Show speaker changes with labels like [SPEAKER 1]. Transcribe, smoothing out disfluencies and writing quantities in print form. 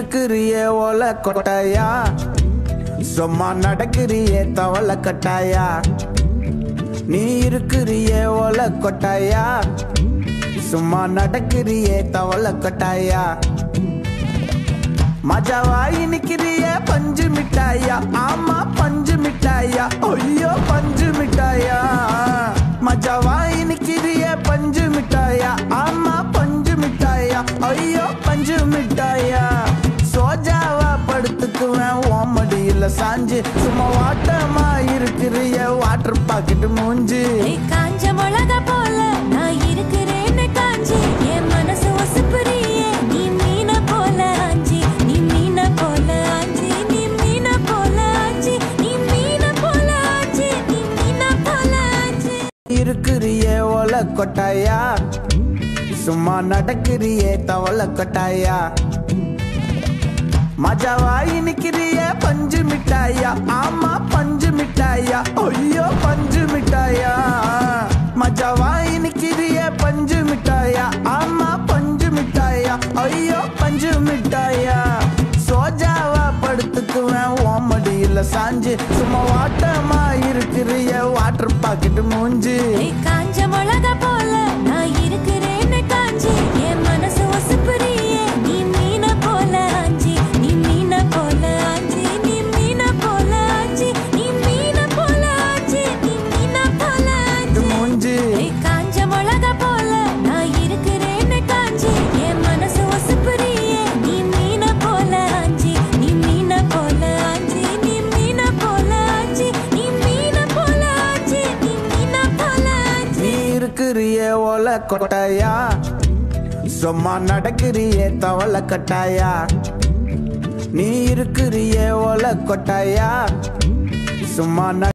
[SPEAKER 1] இருக்கிறியே ஓல கொட்டாயா, சும்மா நடக்கிறியே தவள கட்டாயா. நீ இருக்கிறியே ஓல கொட்டாயா, சும்மா நடக்கிறியே தவள கட்டாயா. மஜாவாயி நிக்கிறியே பஞ்சு மிட்டாயா, ஆமா பஞ்சு மிட்டாயா, ஐயோ பஞ்சு மிட்டாயா. மஜாவாயி நிக்கிறியே பஞ்சு மிட்டாயா, ஆமா பஞ்சு மிட்டாயா, ஐயோ பஞ்சு மிட்டாயா. சோஜாவா படுத்துக்குவேன் ஓமடியில சாஞ்சு, சும்மா வாட்டமா இருக்கிறிய வாட்டர் பாக்கெட் மூஞ்சி.
[SPEAKER 2] காஞ்ச மிளகா போல நான் இருக்கிறேன்னு காஞ்சி, என் மனசு ஒசுப்புறியே நீ மீன போல ஆஞ்சி, நீ மீன போல ஆஞ்சி, நீ மீன போல ஆஞ்சி, நீ மீன போல ஆஞ்சி, நீ மீன போல ஆஞ்சி.
[SPEAKER 1] இருக்கிறியே ஓல கொட்டாயா, சும்மா நடக்கிறியே தவள கொட்டாயா. மஜாவாயி நிக்கிறியே பஞ்சு மிட்டாயா, ஆமா பஞ்சு மிட்டாயா, ஐயோ பஞ்சு மிட்டாயா. மஜாவாயி நிக்கிறியே பஞ்சு மிட்டாயா, ஆமா பஞ்சு மிட்டாயா, ஐயோ பஞ்சு மிட்டாயா. சோஜாவா படுத்துக்குவேன் ஓமடியில சாஞ்சு, சும்மா வாட்டமா இருக்கிறிய வாட்டர் பாக்கெட் மூஞ்சி.
[SPEAKER 2] காஞ்ச மிளகா போல நான் இருக்கிறேன்னு காஞ்சி, என் மனசு ஒசுப்புறியே நீ மீன போல ஆஞ்சி, நீ மீன போல ஆஞ்சி, நீ மீன போல ஆஞ்சி, நீ மீன போல ஆஞ்சி, நீ மீன போல ஆஞ்சி
[SPEAKER 1] மூஞ்சி.
[SPEAKER 2] காஞ்ச மிளகா போல நான் இருக்கிறேன்னு காஞ்சி, என் மனசு ஒசுப்புறியே நீ மீன போல ஆஞ்சி, நீ மீன போல ஆஞ்சி, நீ மீன போல ஆஞ்சி, நீ மீன போல ஆஞ்சி, நீ மீன போல ஆஞ்சி.
[SPEAKER 1] நீ இருக்கிறியே ஓல கொட்டாயா, சும்மா நடக்கிறியே தவள கட்டாயா. நீ இருக்கிறியே ஓல கொட்டாயா, சும்மா